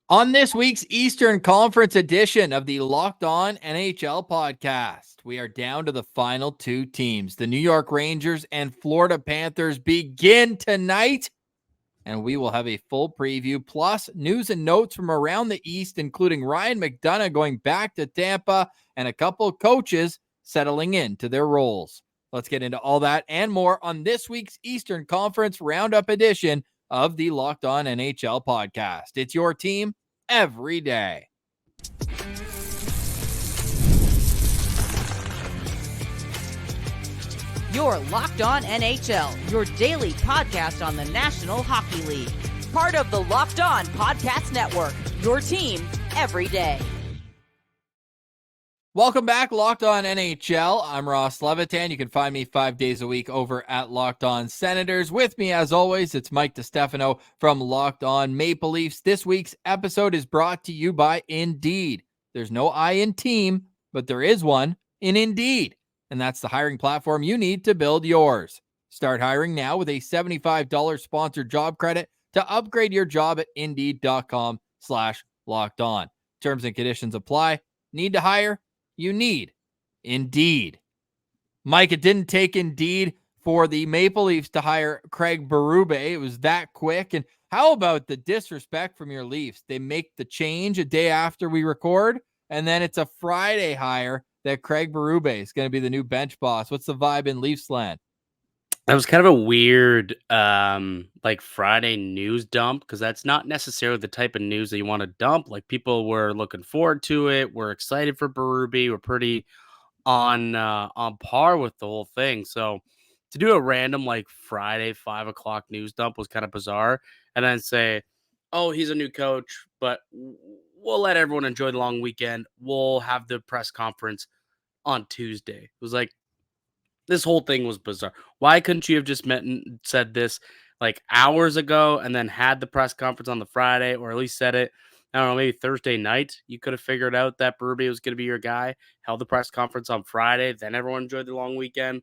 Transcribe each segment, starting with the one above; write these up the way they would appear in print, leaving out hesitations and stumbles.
On this week's Eastern Conference edition of the Locked On NHL podcast, we are down to the final two teams. The New York Rangers and Florida Panthers begin tonight, and we will have a full preview, plus news and notes from around the East, including Ryan McDonagh going back to Tampa and a couple of coaches settling into their roles. Let's get into all that and more on this week's Eastern Conference Roundup edition of the Locked On NHL podcast. It's your team every day. You're Locked On NHL, your daily podcast on the National Hockey League. Part of the Locked On Podcast Network, your team every day. Welcome back, Locked On NHL. I'm Ross Levitan. You can find me 5 days a week over at Locked On Senators. With me, as always, it's Mike DiStefano from Locked On Maple Leafs. This week's episode is brought to you by Indeed. There's no I in team, but there is one in Indeed, and that's the hiring platform you need to build yours. Start hiring now with a $75 sponsored job credit to upgrade your job at Indeed.com/locked on. Terms and conditions apply. Need to hire? You need Indeed. Mike, it didn't take Indeed for the Maple Leafs to hire Craig Berube. It was that quick. And how about the disrespect from your Leafs? They make the change a day after we record, and then it's a Friday hire that Craig Berube is going to be the new bench boss. What's the vibe in Leafs land? That was kind of a weird, Friday news dump, because that's not necessarily the type of news that you want to dump. Like, people were looking forward to it. We're excited for Berube. We're pretty on par with the whole thing. So to do a random Friday 5 o'clock news dump was kind of bizarre, and then say, "Oh, he's a new coach, but we'll let everyone enjoy the long weekend. We'll have the press conference on Tuesday." It was like, this whole thing was bizarre. Why couldn't you have just met and said this hours ago and then had the press conference on the Friday, or at least said it, I don't know, maybe Thursday night? You could have figured out that Berube was going to be your guy, held the press conference on Friday, then everyone enjoyed the long weekend.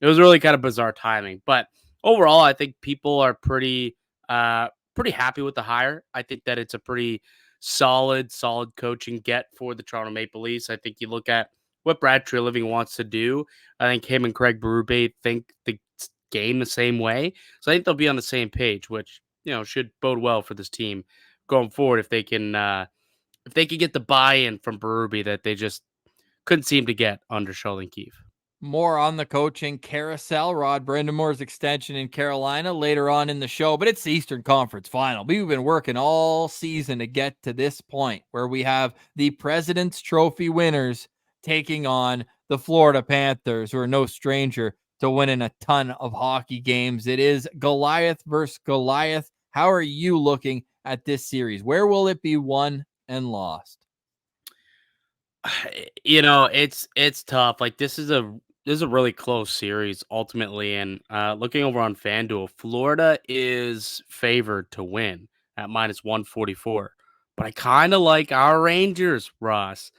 It was really kind of bizarre timing. But overall, I think people are pretty happy with the hire. I think that it's a pretty solid coaching get for the Toronto Maple Leafs. I think you look at what Brad Treliving wants to do. I think him and Craig Berube think the game the same way. So I think they'll be on the same page, which, should bode well for this team going forward if they can get the buy-in from Berube that they just couldn't seem to get under Sheldon Keefe. More on the coaching carousel, Rod Brendamore's extension in Carolina later on in the show, but it's the Eastern Conference Final. We've been working all season to get to this point where we have the President's Trophy winners taking on the Florida Panthers, who are no stranger to winning a ton of hockey games. It is Goliath versus Goliath. How are you looking at this series? Where will it be won and lost? It's tough. This is a really close series ultimately, and looking over on FanDuel, Florida is favored to win at -144. But I kind of like our Rangers, Ross.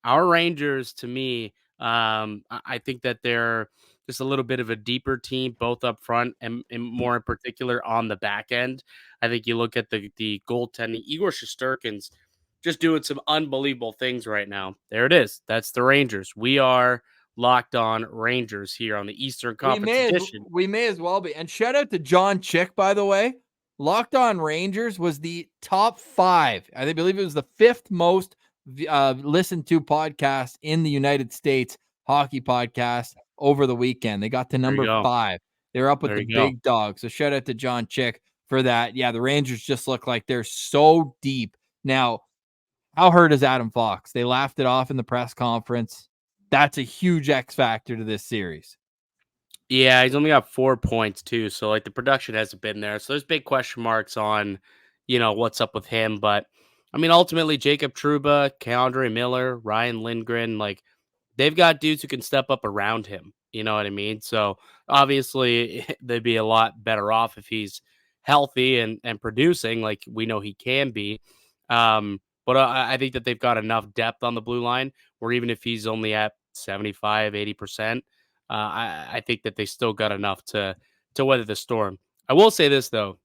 Our Rangers, to me, I think that they're just a little bit of a deeper team, both up front and more in particular on the back end. I think you look at the goaltending, Igor Shesterkin's just doing some unbelievable things right now. There it is. That's the Rangers. We are Locked On Rangers here on the Eastern Conference edition. We may as well be. And shout out to John Chick, by the way. Locked On Rangers was the top 5. I believe it was the 5th most listened to podcast in the United States, hockey podcast, over the weekend. They got to number 5. They're up with the big dog. So shout out to John Chick for that. Yeah, the Rangers just look like they're so deep. Now, how hurt is Adam Fox? They laughed it off in the press conference. That's a huge X factor to this series. Yeah, he's only got 4 points too. So the production hasn't been there. So there's big question marks on, what's up with him. But I mean, ultimately, Jacob Trouba, Keandre Miller, Ryan Lindgren, they've got dudes who can step up around him. You know what I mean? So obviously they'd be a lot better off if he's healthy and producing like we know he can be. But I think that they've got enough depth on the blue line where even if he's only at 75, 80%, I think that they still got enough to weather the storm. I will say this, though.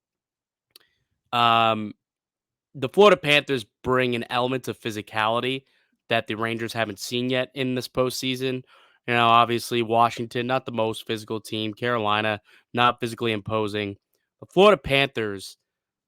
the Florida Panthers bring an element of physicality that the Rangers haven't seen yet in this postseason. Obviously Washington, not the most physical team. Carolina, not physically imposing. The Florida Panthers,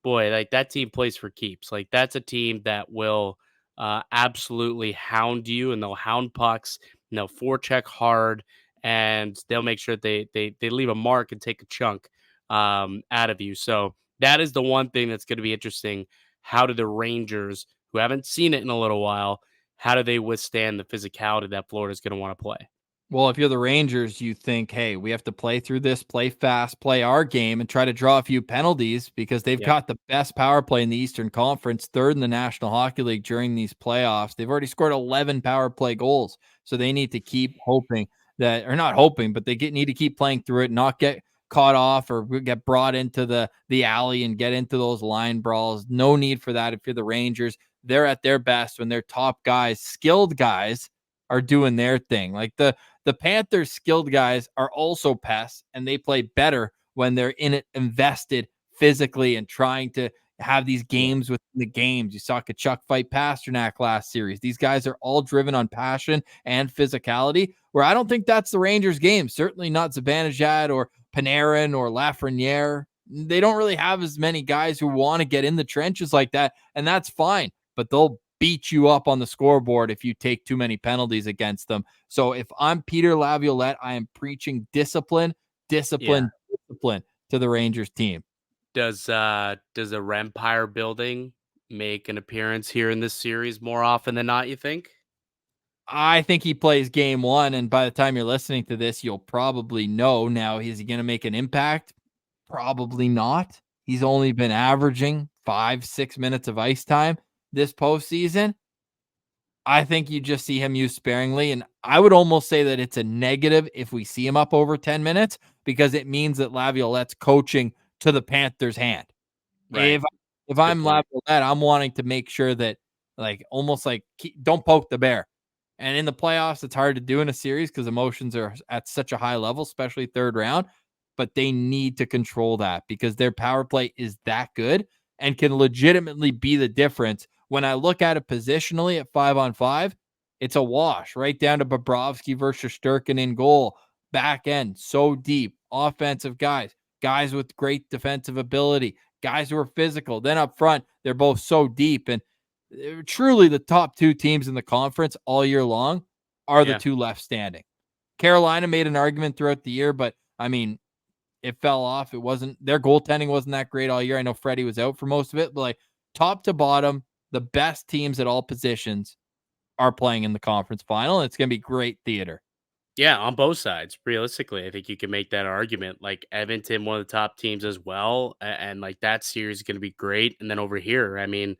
boy, like that team plays for keeps. Like that's a team that will absolutely hound you, and they'll hound pucks, and they'll forecheck hard, and they'll make sure they leave a mark and take a chunk out of you. So that is the one thing that's going to be interesting. How do the Rangers, who haven't seen it in a little while, how do they withstand the physicality that Florida's going to want to play? Well, if you're the Rangers, you think, hey, we have to play through this, play fast, play our game, and try to draw a few penalties because they've Yeah. got the best power play in the Eastern Conference, third in the National Hockey League during these playoffs. They've already scored 11 power play goals. So they need to keep hoping that, or not hoping, but they need to keep playing through it, not get caught off or get brought into the alley and get into those line brawls. No need for that if you're the Rangers. They're at their best when their top guys, skilled guys, are doing their thing. Like the Panthers' skilled guys are also pests, and they play better when they're in it, invested physically and trying to have these games within the games. You saw Kachuk fight Pasternak last series. These guys are all driven on passion and physicality, where I don't think that's the Rangers' game. Certainly not Zibanejad or Panarin or Lafreniere. They don't really have as many guys who want to get in the trenches like that, and that's fine. But they'll beat you up on the scoreboard if you take too many penalties against them. So if I'm Peter Laviolette, I am preaching discipline, discipline, discipline to the Rangers team. Does a Rempire building make an appearance here in this series more often than not, you think? I think he plays game one, and by the time you're listening to this, you'll probably know. Now, is he going to make an impact? Probably not. He's only been averaging 5-6 minutes of ice time this postseason. I think you just see him used sparingly, and I would almost say that it's a negative if we see him up over 10 minutes because it means that Laviolette's coaching to the Panthers' hand. Right. If Good I'm point. Laviolette, I'm wanting to make sure that, like, almost like don't poke the bear. And in the playoffs, it's hard to do in a series because emotions are at such a high level, especially third round. But they need to control that because their power play is that good and can legitimately be the difference. When I look at it positionally at 5-on-5, it's a wash right down to Bobrovsky versus Sturkin in goal. Back end, so deep. Offensive guys with great defensive ability, guys who are physical. Then up front, they're both so deep. And truly the top two teams in the conference all year long are the Yeah. two left standing. Carolina made an argument throughout the year, but I mean, it fell off. It wasn't their goaltending wasn't that great all year. I know Freddie was out for most of it, but like top to bottom, the best teams at all positions are playing in the conference final. And it's going to be great theater. Yeah, on both sides. Realistically, I think you can make that argument. Like Edmonton, one of the top teams as well, and like that series is going to be great. And then over here, I mean,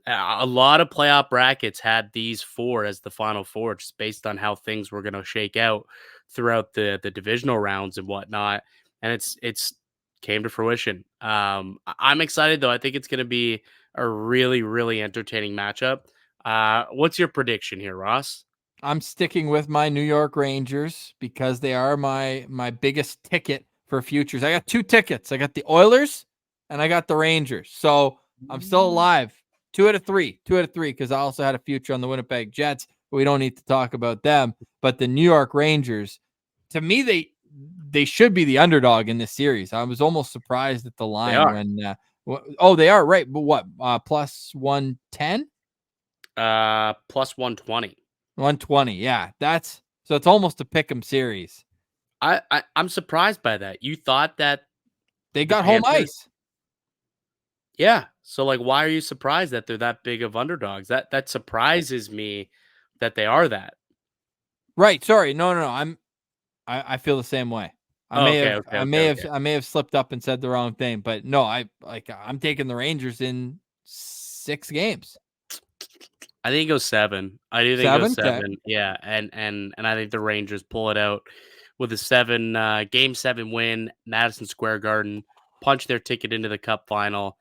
a lot of playoff brackets had these four as the final four, just based on how things were going to shake out throughout the divisional rounds and whatnot. And it's came to fruition. I'm excited though. I think it's going to be a really really entertaining matchup. What's your prediction here, Ross? I'm sticking with my New York Rangers because they are my biggest ticket for futures. I got two tickets. I got the Oilers and I got the Rangers. So I'm still alive. 2 out of 3. 2 out of 3 because I also had a future on the Winnipeg Jets. But we don't need to talk about them. But the New York Rangers, to me, they should be the underdog in this series. I was almost surprised at the They line are. when they are right. But what plus 110? Plus 120. 120. Yeah, so it's almost a pick 'em series. I'm surprised by that. You thought that They the got home Panthers. ice. Yeah. So like why are you surprised that they're that big of underdogs? That surprises me that they are that. Right. Sorry. No. I feel the same way. I may Okay, have okay, okay, okay. I may have slipped up and said the wrong thing, but no, I'm taking the Rangers in 6 games. I think it goes 7. I do think it goes 7? Okay. 7. Yeah, and I think the Rangers pull it out with a game 7 win, Madison Square Garden, punch their ticket into the cup final.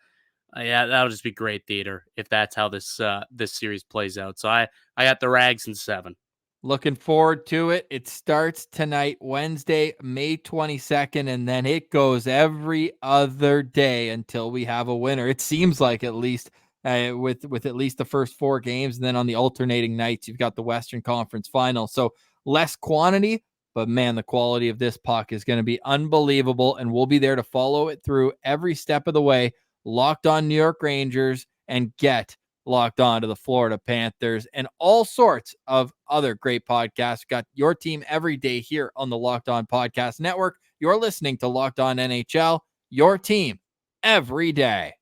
Yeah, that'll just be great theater if that's how this series plays out. So I got the Rags in 7. Looking forward to it. It starts tonight, Wednesday, May 22nd, and then it goes every other day until we have a winner. It seems like, at least. with at least the first 4 games. And then on the alternating nights, you've got the Western Conference final. So less quantity, but man, the quality of this puck is going to be unbelievable. And we'll be there to follow it through every step of the way. Locked On New York Rangers and get locked on to the Florida Panthers and all sorts of other great podcasts. Got your team every day here on the Locked On Podcast Network. You're listening to Locked On NHL, your team every day.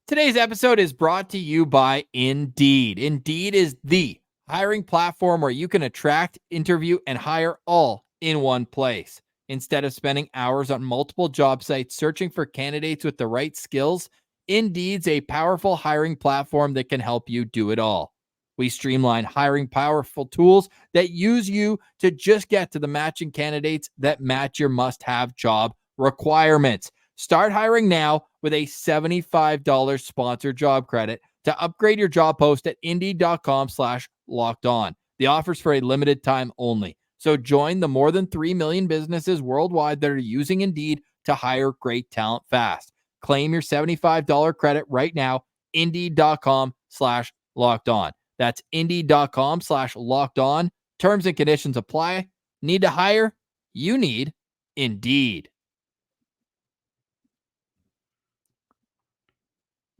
Today's episode is brought to you by Indeed. Indeed is the hiring platform where you can attract, interview, and hire all in one place. Instead of spending hours on multiple job sites searching for candidates with the right skills, Indeed's a powerful hiring platform that can help you do it all. We streamline hiring powerful tools that use you to just get to the matching candidates that match your must-have job requirements. Start hiring now with a $75 sponsored job credit to upgrade your job post at Indeed.com/locked-on. The offer's for a limited time only. So join the more than 3 million businesses worldwide that are using Indeed to hire great talent fast. Claim your $75 credit right now, Indeed.com/locked-on. That's Indeed.com/locked-on. Terms and conditions apply. Need to hire? You need Indeed.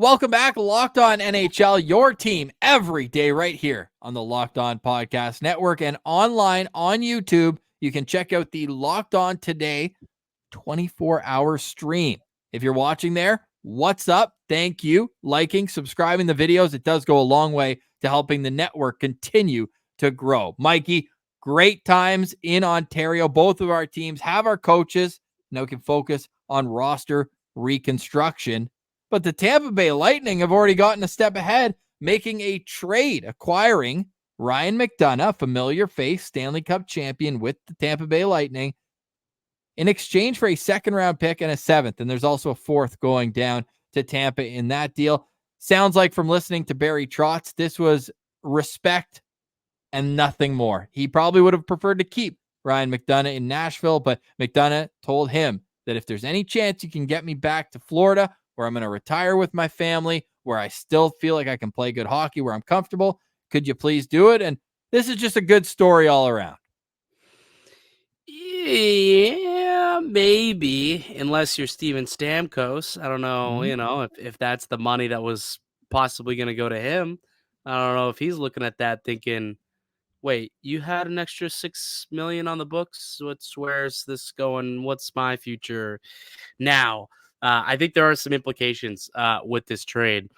Welcome back, Locked On NHL, your team every day right here on the Locked On Podcast Network and online on YouTube. You can check out the Locked On Today 24-hour stream. If you're watching there, what's up? Thank you. Liking, subscribing the videos. It does go a long way to helping the network continue to grow. Mikey, great times in Ontario. Both of our teams have our coaches. Now we can focus on roster reconstruction. But the Tampa Bay Lightning have already gotten a step ahead, making a trade, acquiring Ryan McDonagh, familiar face, Stanley Cup champion with the Tampa Bay Lightning, in exchange for a second-round pick and a 7th. And there's also a 4th going down to Tampa in that deal. Sounds like from listening to Barry Trotz, this was respect and nothing more. He probably would have preferred to keep Ryan McDonagh in Nashville, but McDonagh told him that if there's any chance you can get me back to Florida, where I'm going to retire with my family, where I still feel like I can play good hockey, where I'm comfortable, could you please do it? And this is just a good story all around. Yeah, maybe, unless you're Steven Stamkos. I don't know, if that's the money that was possibly going to go to him. I don't know if he's looking at that thinking, wait, you had an extra $6 million on the books? Where's this going? What's my future now? I think there are some implications with this trade.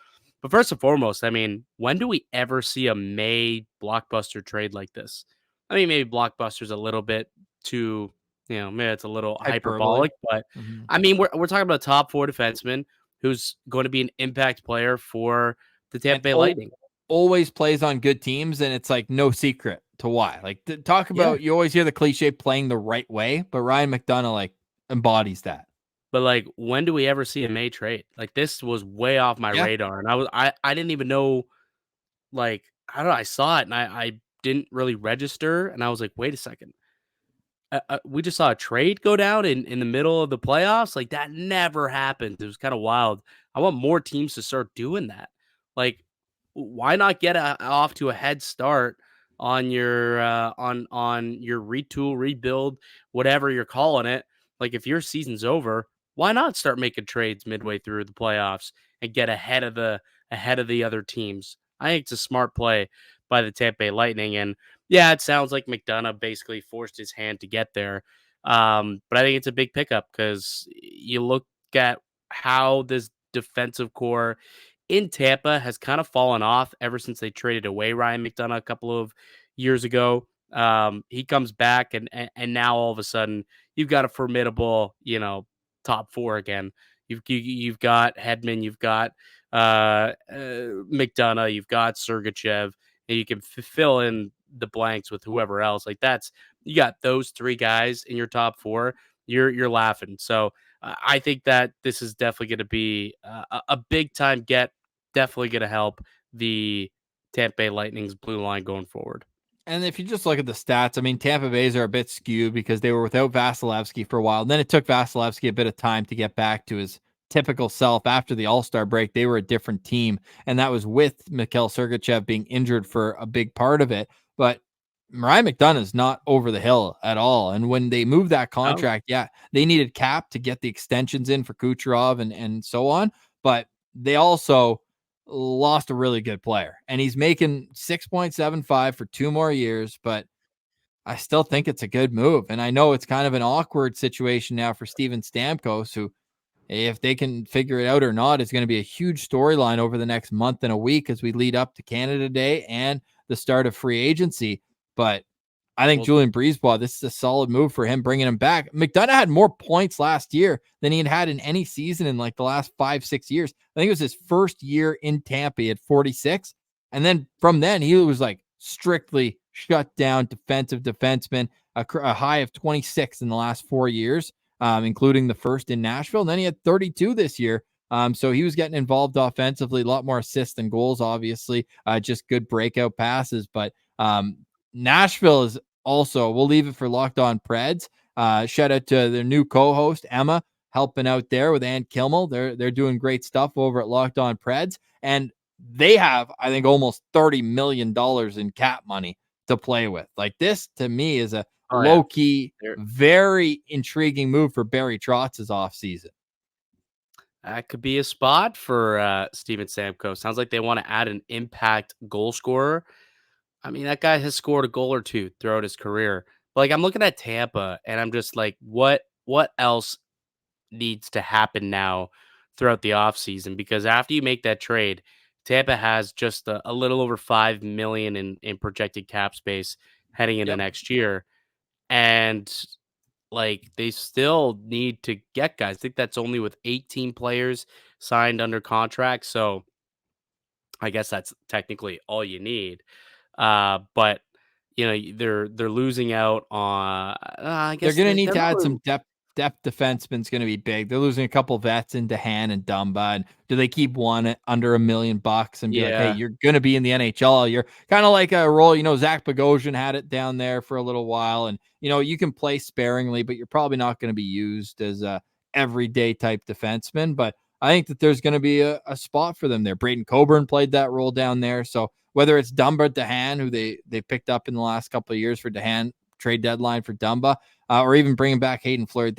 But first and foremost, I mean, when do we ever see a May blockbuster trade like this? I mean, maybe blockbuster's a little bit too, maybe it's a little hyperbolic, but I mean, we're talking about a top 4 defenseman who's going to be an impact player for the Tampa Bay Lightning. Always plays on good teams, and it's like no secret to why. Like, talk about, you always hear the cliche playing the right way, but Ryan McDonagh like embodies that. But like, when do we ever see a May trade? Like, this was way off my radar, and I didn't even know. Like, I don't know. I saw it, and I didn't really register, and I was like, wait a second. We just saw a trade go down in the middle of the playoffs. Like, that never happened. It was kind of wild. I want more teams to start doing that. Like, why not get off to a head start on your on your retool, rebuild, whatever you're calling it? Like, if your season's over, why not start making trades midway through the playoffs and get ahead of the other teams? I think it's a smart play by the Tampa Bay Lightning. And yeah, it sounds like McDonagh basically forced his hand to get there. But I think it's a big pickup because you look at how this defensive core in Tampa has kind of fallen off ever since they traded away Ryan McDonagh a couple of years ago. He comes back and now all of a sudden you've got a formidable, top 4 again. You've got Hedman, you've got McDonagh, you've got Sergachev, and you can fill in the blanks with whoever else. Like, you got those 3 guys in your top 4. You're laughing. So I think that this is definitely going to be a big time get. Definitely going to help the Tampa Bay Lightning's blue line going forward. And if you just look at the stats, I mean, Tampa Bay's are a bit skewed because they were without Vasilevsky for a while. And then it took Vasilevsky a bit of time to get back to his typical self. After the All-Star break, they were a different team, and that was with Mikhail Sergachev being injured for a big part of it. But Ryan McDonagh is not over the hill at all. And when they moved that Oh, contract, yeah, they needed cap to get the extensions in for Kucherov and so on. But they also lost a really good player, and he's making 6.75 for 2 more years. But I still think it's a good move. And I know it's kind of an awkward situation now for Steven Stamkos, who, if they can figure it out or not, is going to be a huge storyline over the next month and a week as we lead up to Canada Day and the start of free agency. But I think well, Julian Brisebois, this is a solid move for him, bringing him back. McDonagh had more points last year than he had in any season in like the last 5-6 years. I think it was his first year in Tampa at 46. And then from then, he was like strictly shut down defensive defenseman, a high of 26 in the last 4 years, including the first in Nashville. And then he had 32 this year. So he was getting involved offensively, a lot more assists than goals, obviously, just good breakout passes. But Nashville is also, we'll leave it for Locked On Preds. Shout out to their new co-host, Emma, helping out there with Ann Kilmel. They're doing great stuff over at Locked On Preds. And they have, I think, almost $30 million in cap money to play with. Like, this, to me, is a oh yeah. low-key, very intriguing move for Barry Trotz's offseason. That could be a spot for Steven Stamkos. Sounds like they want to add an impact goal scorer. I mean, that guy has scored a goal or two throughout his career. But like, I'm looking at Tampa, and I'm just like, what else needs to happen now throughout the offseason? Because after you make that trade, Tampa has just a little over 5 million in projected cap space heading into next year. And like, they still need to get guys. I think that's only with 18 players signed under contract. So I guess that's technically all you need. But you know, they're losing out on. I They're guess going to need they're to not add really. some depth. Depth defenseman's going to be big. They're losing a couple vets into Han and Dumba. And do they keep one at under $1 million and be like, hey, Yeah, you're going to be in the NHL? You're kind of like a role, Zach Bogosian had it down there for a little while. And, you can play sparingly, but you're probably not going to be used as a everyday type defenseman. But I think that there's going to be a spot for them there. Braden Coburn played that role down there. So whether it's Dumba or DeHaan, who they picked up in the last couple of years for DeHaan, trade deadline for Dumba, or even bringing back Hayden Fleury,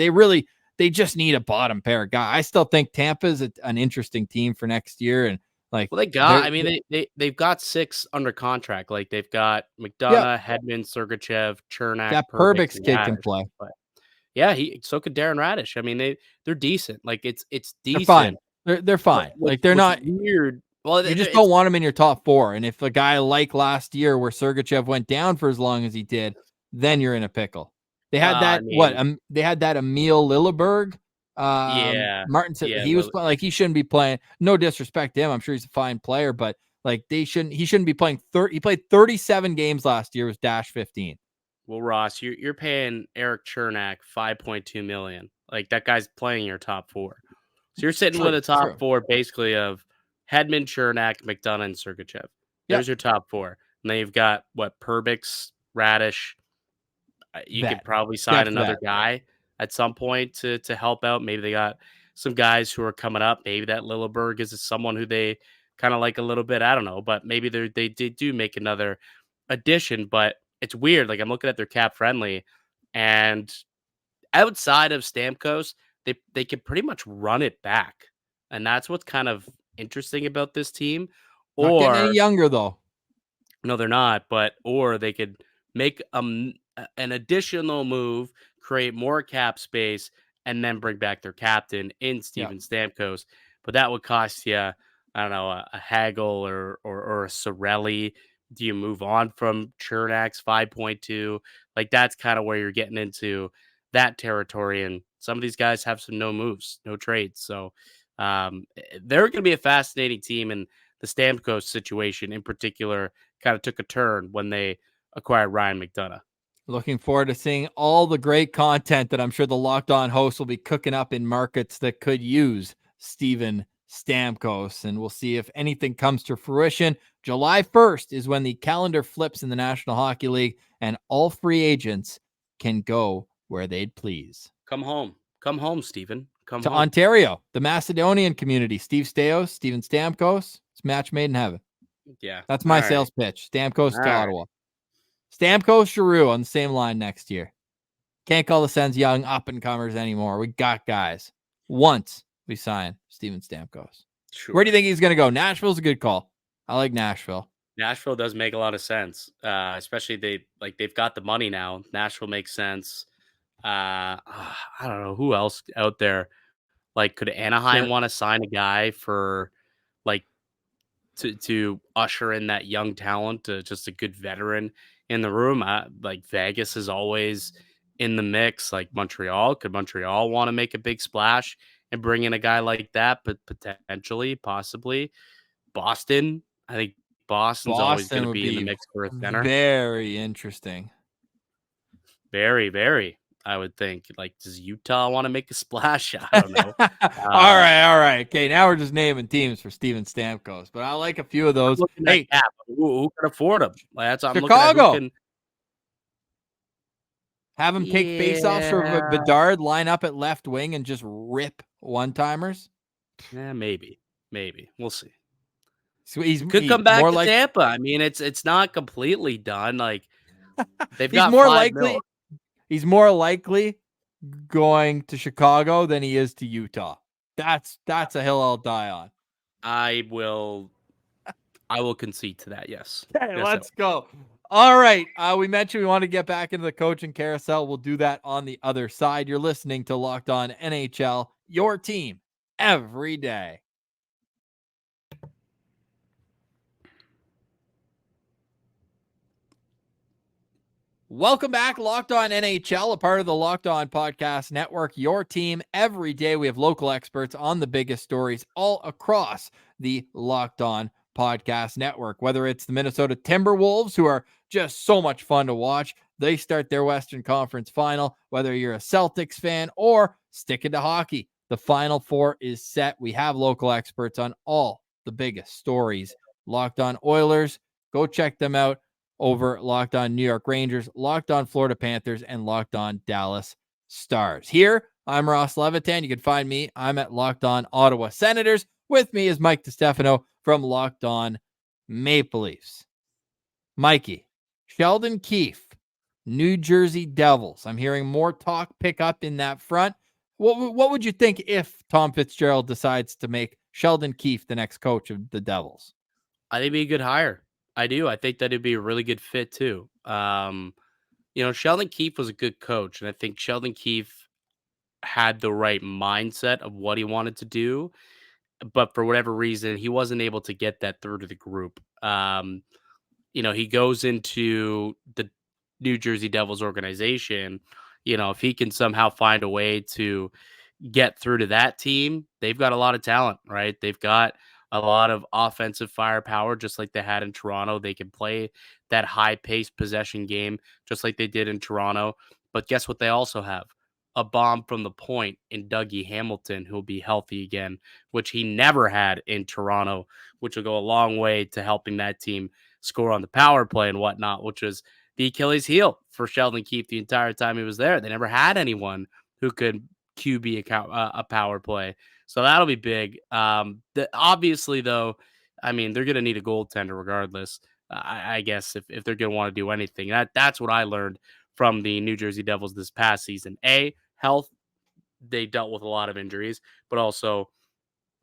they just need a bottom pair guy. I still think Tampa is an interesting team for next year, and like, well, they got. I mean, they've got 6 under contract. Like, they've got yeah, McDonagh, Hedman, Sergachev, Chernak, that Perbix, Perbix and kid can Radish. play. But yeah, so could Darren Radish. I mean, they're decent. Like, it's They're fine. decent. They're But fine. Like, they're what's not. weird? Well, You just it's don't want them in your top 4. And if a guy like last year where Sergachev went down for as long as he did, then you're in a pickle. They had I that mean, they had that Emil Lilleberg. yeah, Martin said yeah. he was like, he shouldn't be playing. No disrespect to him, I'm sure he's a fine player, but like, he shouldn't be playing 30. He played 37 games last year, was dash 15. Well, Ross, you're paying Eric Chernak 5.2 million. Like, that guy's playing your top 4. So you're sitting with a top 4 basically of Hedman, Chernak, McDonagh, and Sergachev. Yep. There's your top 4. And then you've got Perbix, Radish. You could probably sign another guy at some point to help out. Maybe they got some guys who are coming up. Maybe that Lilleberg is someone who they kind of like a little bit. I don't know, but maybe they do make another addition. But it's weird. Like, I'm looking at their cap friendly, and outside of Stamkos, they can pretty much run it back, and that's what's kind of interesting about this team. Not getting any Or younger though. no, they're not. But or they could make an additional move, create more cap space, and then bring back their captain in Steven Stamkos. But that would cost you, I don't know, a Hagel or a Sorelli. Do you move on from Chernak's 5.2? Like, that's kind of where you're getting into that territory. And some of these guys have some no moves, no trades. So they're going to be a fascinating team. And the Stamkos situation in particular kind of took a turn when they acquired Ryan McDonagh. Looking forward to seeing all the great content that I'm sure the Locked On hosts will be cooking up in markets that could use Steven Stamkos. And we'll see if anything comes to fruition. July 1st is when the calendar flips in the National Hockey League, and all free agents can go where they'd please. Come home. Come home, Steven. come to home. Ontario, the Macedonian community. Steven Stamkos. It's match made in heaven. Yeah. That's my All right. sales pitch. Stamkos to All right. Ottawa. Stamkos, Giroux on the same line next year. Can't call the Sens young up-and-comers anymore. We got guys. Once we sign Steven Stamkos. Sure. Where do you think he's going to go? Nashville's a good call. I like Nashville. Nashville does make a lot of sense, especially they've got the money now. Nashville makes sense. I don't know who else out there. Like, could Anaheim want to sign a guy for like to usher in that young talent, just a good veteran in the room? Like Vegas is always in the mix. Like Montreal, could Montreal want to make a big splash and bring in a guy like that? But potentially, possibly Boston. I think Boston's always going Boston to would be in the be mix for a center. very interesting. Very, very. I would think. Like, does Utah want to make a splash? I don't know. All right. Okay, now we're just naming teams for Steven Stamkos, but I like a few of those. Hey, cap. Who can afford them? Like, I'm Chicago. looking at who can have him take faceoffs for Bedard, line up at left wing, and just rip one-timers. Yeah, maybe. We'll see. So he's Could come back to Tampa. I mean, it's not completely done. Like they've got more 5 likely. mil. He's more likely going to Chicago than he is to Utah. That's a hill I'll die on. I will concede to that. Yes. Okay, yes, let's go. All right. We mentioned we want to get back into the coaching carousel. We'll do that on the other side. You're listening to Locked On NHL, your team every day. Welcome back, Locked On NHL, a part of the Locked On Podcast Network, your team every day. We have local experts on the biggest stories all across the Locked On Podcast Network, whether it's the Minnesota Timberwolves, who are just so much fun to watch. They start their Western Conference final, whether you're a Celtics fan or sticking to hockey. The Final Four is set. We have local experts on all the biggest stories. Locked On Oilers, go check them out over Locked On New York Rangers, Locked On Florida Panthers, and Locked On Dallas Stars. Here, I'm Ross Levitan. You can find me. I'm at Locked On Ottawa Senators. With me is Mike DiStefano from Locked On Maple Leafs. Mikey, Sheldon Keefe, New Jersey Devils. I'm hearing more talk pick up in that front. What would you think if Tom Fitzgerald decides to make Sheldon Keefe the next coach of the Devils? I think it'd be a good hire. I do. I think that it'd be a really good fit too. Sheldon Keefe was a good coach, and I think Sheldon Keefe had the right mindset of what he wanted to do, but for whatever reason, he wasn't able to get that through to the group. He goes into the New Jersey Devils organization. If he can somehow find a way to get through to that team, they've got a lot of talent, right? They've got a lot of offensive firepower, just like they had in Toronto. They can play that high-paced possession game, just like they did in Toronto. But guess what they also have? A bomb from the point in Dougie Hamilton, who'll be healthy again, which he never had in Toronto, which will go a long way to helping that team score on the power play and whatnot, which was the Achilles heel for Sheldon Keefe the entire time he was there. They never had anyone who could QB a power play. So that'll be big. Obviously, though, I mean, they're going to need a goaltender regardless, I guess, if they're going to want to do anything. That's what I learned from the New Jersey Devils this past season. Health, they dealt with a lot of injuries, but also,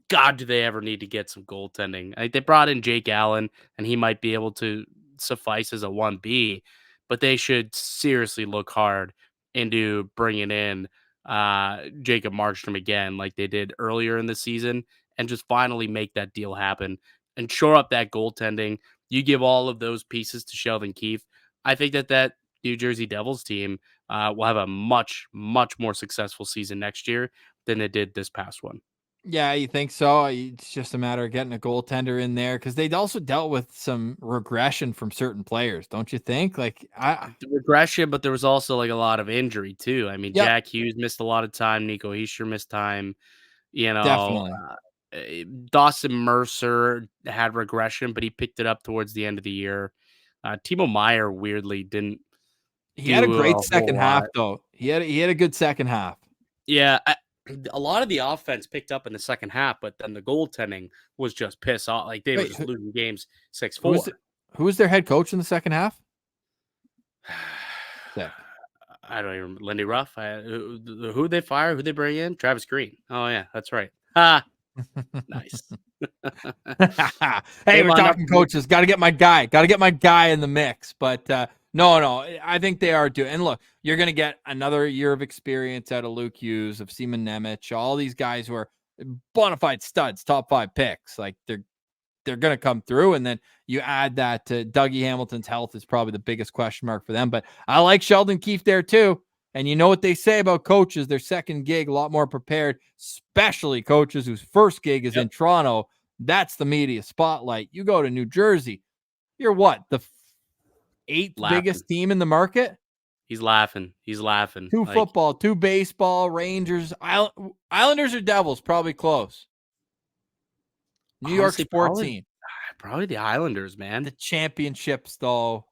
God, do they ever need to get some goaltending? I think they brought in Jake Allen, and he might be able to suffice as a 1B, but they should seriously look hard into bringing in Jacob Markstrom again, like they did earlier in the season, and just finally make that deal happen and shore up that goaltending. You give all of those pieces to Sheldon Keefe. I think that New Jersey Devils team will have a much, much more successful season next year than they did this past one. Yeah, you think so? It's just a matter of getting a goaltender in there because they'd also dealt with some regression from certain players, don't you think? Like The regression, but there was also like a lot of injury too. I mean, Yep. Jack Hughes missed a lot of time. Nico Hischier missed time. Definitely. Dawson Mercer had regression, but he picked it up towards the end of the year. Timo Meier weirdly didn't. He had a great second half, though. He had a good second half. Yeah, a lot of the offense picked up in the second half, but then the goaltending was just piss off. Like they were Wait, just losing games 6-4. who was their head coach in the second half? Sick. I don't even Lindy Ruff. Who they fire? Who they bring in? Travis Green. Oh yeah, that's right. Ha! Nice. Hey, we're talking coaches. Got to get my guy. Got to get my guy in the mix. But no, I think they are doing. And look, you're going to get another year of experience out of Luke Hughes, of Seaman Nemec, all these guys who are bona fide studs, top 5 picks. Like they're going to come through. And then you add that to Dougie Hamilton's health is probably the biggest question mark for them. But I like Sheldon Keefe there too. And you know what they say about coaches, their second gig, a lot more prepared, especially coaches whose first gig is in Toronto. That's the media spotlight. You go to New Jersey, you're what? The 8th biggest team in the market? He's laughing. 2 football, 2 baseball, Rangers, Islanders or Devils, probably close. New York sports team. Probably the Islanders, man. The championships, though.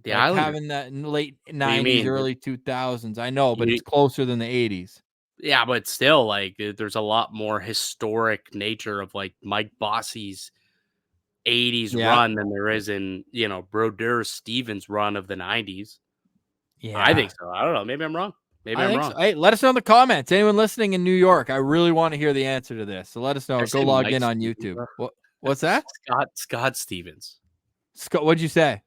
The Islanders. Having that in the late 90s, early 2000s. I know, but it's closer than the 80s. Yeah, but still, like, there's a lot more historic nature of, like, Mike Bossy's 80s run than there is in, Brodeur Stevens' run of the 90s. Yeah. I think so. I don't know. Maybe I'm wrong. I'm wrong. So. Hey, let us know in the comments. Anyone listening in New York, I really want to hear the answer to this. So let us know. Go log in on YouTube. What's that? Scott Stevens. Scott, what'd you say?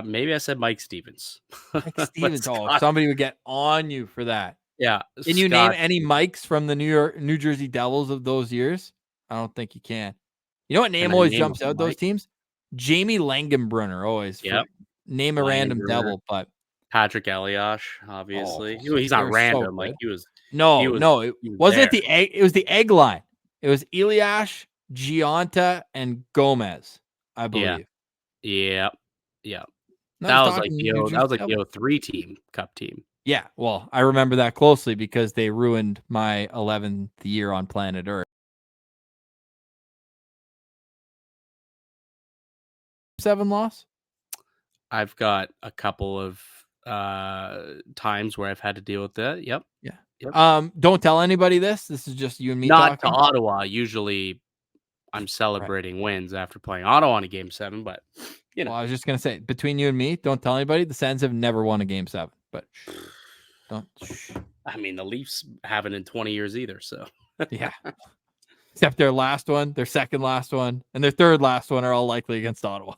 Maybe I said Mike Stevens. Mike Stevens. Somebody would get on you for that. Yeah. Can you name any Mikes from the New Jersey Devils of those years? I don't think you can. You know what name always jumps out those teams? Jamie Langenbrunner always. Yep. Name a random Devil, but Patrick Elias, obviously. He's not random. Like he was. No. It wasn't the egg. It was the egg line. It was Elias, Gionta, and Gomez, I believe. Yeah. That was like the 03 team, Cup team. Yeah, well, I remember that closely because they ruined my 11th year on planet Earth. 7 loss? I've got a couple of times where I've had to deal with that. Yep. Don't tell anybody this. This is just you and me talking. Not to Ottawa. Usually I'm celebrating wins after playing Ottawa in a Game 7, but Well, I was just going to say, between you and me, don't tell anybody. The Sens have never won a Game 7, but don't. I mean, the Leafs haven't in 20 years either, so. Yeah. Except their last one, their second last one, and their third last one are all likely against Ottawa.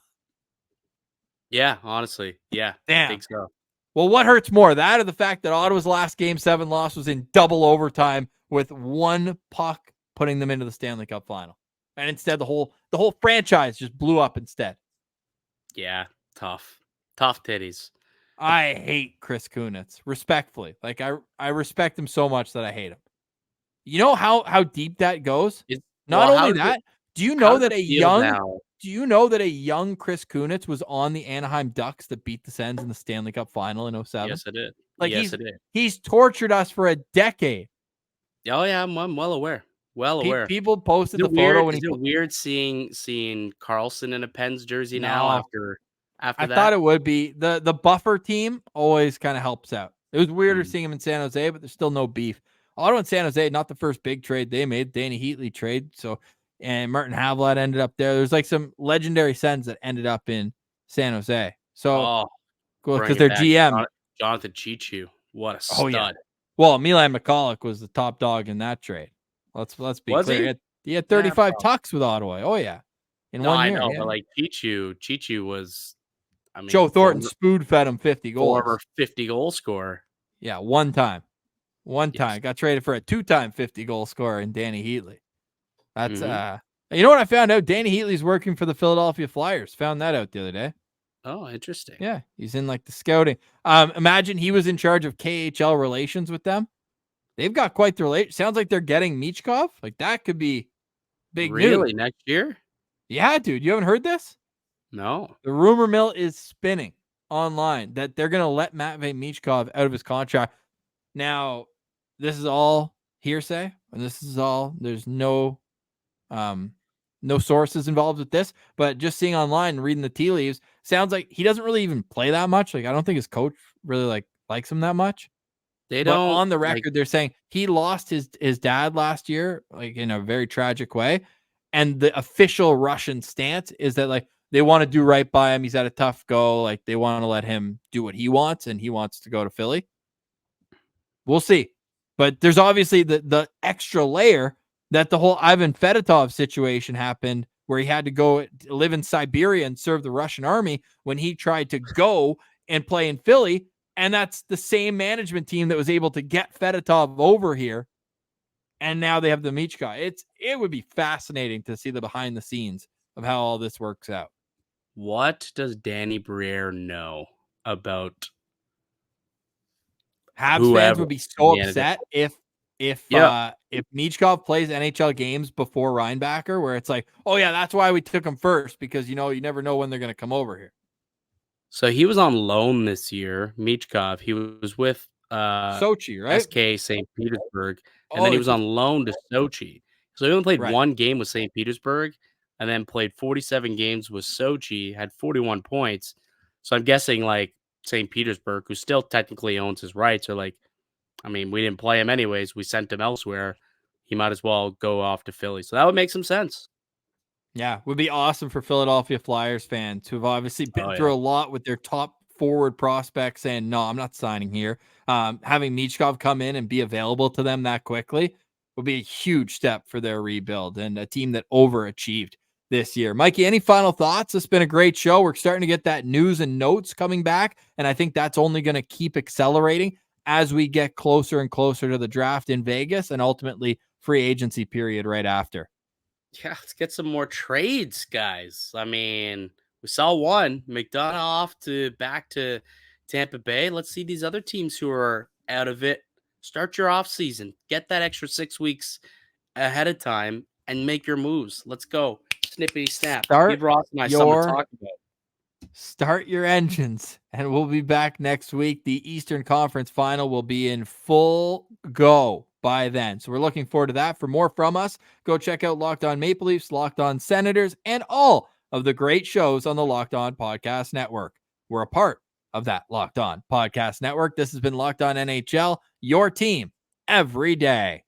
Yeah, honestly. Yeah. Damn. I think so. Well, what hurts more, that or the fact that Ottawa's last Game 7 loss was in double overtime with one puck putting them into the Stanley Cup final? And instead, the whole franchise just blew up instead. Yeah, tough titties. I hate Chris Kunitz, respectfully. Like I respect him so much that I hate him. You know how deep that goes? Not only that, do you know that a young Chris Kunitz was on the Anaheim Ducks that beat the Sens in the Stanley Cup final in 07? Yes, it did. It did. He's tortured us for a decade. Oh yeah, I'm well aware. People posted the photo when he. Is it weird seeing Carlson in a Pens jersey now after that? I thought it would be. The buffer team always kind of helps out. It was weirder seeing him in San Jose, but there's still no beef. Ottawa and San Jose, not the first big trade they made. Danny Heatley trade. And Martin Havlat ended up there. There's like some legendary Sens that ended up in San Jose. So because their GM Jonathan Chichu, what a stud. Yeah. Well, Milan Michalek was the top dog in that trade. Let's be clear. He had 35 tucks with Ottawa. Oh yeah, in 1 year. But like Chichu was. I mean, Joe Thornton spoon fed him 50 goals. Former 50 goal scorer. Yeah, one time. Got traded for a 2-time 50 goal scorer in Danny Heatley. That's you know what I found out? Danny Heatley's working for the Philadelphia Flyers. Found that out the other day. Oh, interesting. Yeah, he's in like the scouting. Imagine he was in charge of KHL relations with them. They've got quite the relation. Sounds like they're getting Michkov. Like that could be big news. Really, next year? Yeah, dude. You haven't heard this? No. The rumor mill is spinning online that they're going to let Matvei Michkov out of his contract. Now, this is all hearsay, and there's no sources involved with this, but just seeing online and reading the tea leaves, sounds like he doesn't really even play that much. Like I don't think his coach really likes him that much. They But don't on the like. record, they're saying he lost his dad last year, like in a very tragic way. And the official Russian stance is that like they want to do right by him. He's had a tough go. Like they want to let him do what he wants, and he wants to go to Philly. We'll see. But there's obviously the extra layer that the whole Ivan Fedotov situation happened, where he had to go live in Siberia and serve the Russian army when he tried to go and play in Philly. And that's the same management team that was able to get Fedotov over here. And now they have the Michka. It would be fascinating to see the behind the scenes of how all this works out. What does Danny Briere know about Habs fans whoever would be in so the NHL? upset if Yep. Michkov plays NHL games before Reinbacher, where it's like, oh yeah, that's why we took him first, because you never know when they're going to come over here. So he was on loan this year, Michkov. He was with Sochi, right? SK St. Petersburg, and then Oh, he he's was on loan to Sochi. So he only played right. one game with St. Petersburg, and then played 47 games with Sochi, had 41 points. So I'm guessing like St. Petersburg, who still technically owns his rights, are like, I mean, we didn't play him anyways. We sent him elsewhere. He might as well go off to Philly. So that would make some sense. Yeah, would be awesome for Philadelphia Flyers fans who have obviously been Oh through yeah. a lot with their top forward prospects saying, no, I'm not signing here. Having Michkov come in and be available to them that quickly would be a huge step for their rebuild and a team that overachieved this year. Mikey, any final thoughts? It's been a great show. We're starting to get that news and notes coming back, and I think that's only going to keep accelerating as we get closer and closer to the draft in Vegas and ultimately free agency period right after. Yeah, let's get some more trades, guys. I mean, we saw one McDonagh off to back to Tampa Bay. Let's see these other teams who are out of it. Start your off season. Get that extra 6 weeks ahead of time and make your moves. Let's go. Snippity snap. Give Ross and I something to talk about. Start your engines, and we'll be back next week. The Eastern Conference final will be in full go by then. So we're looking forward to that. For more from us, go check out Locked On Maple Leafs, Locked On Senators, and all of the great shows on the Locked On Podcast Network. We're a part of that Locked On Podcast Network. This has been Locked On NHL, your team every day.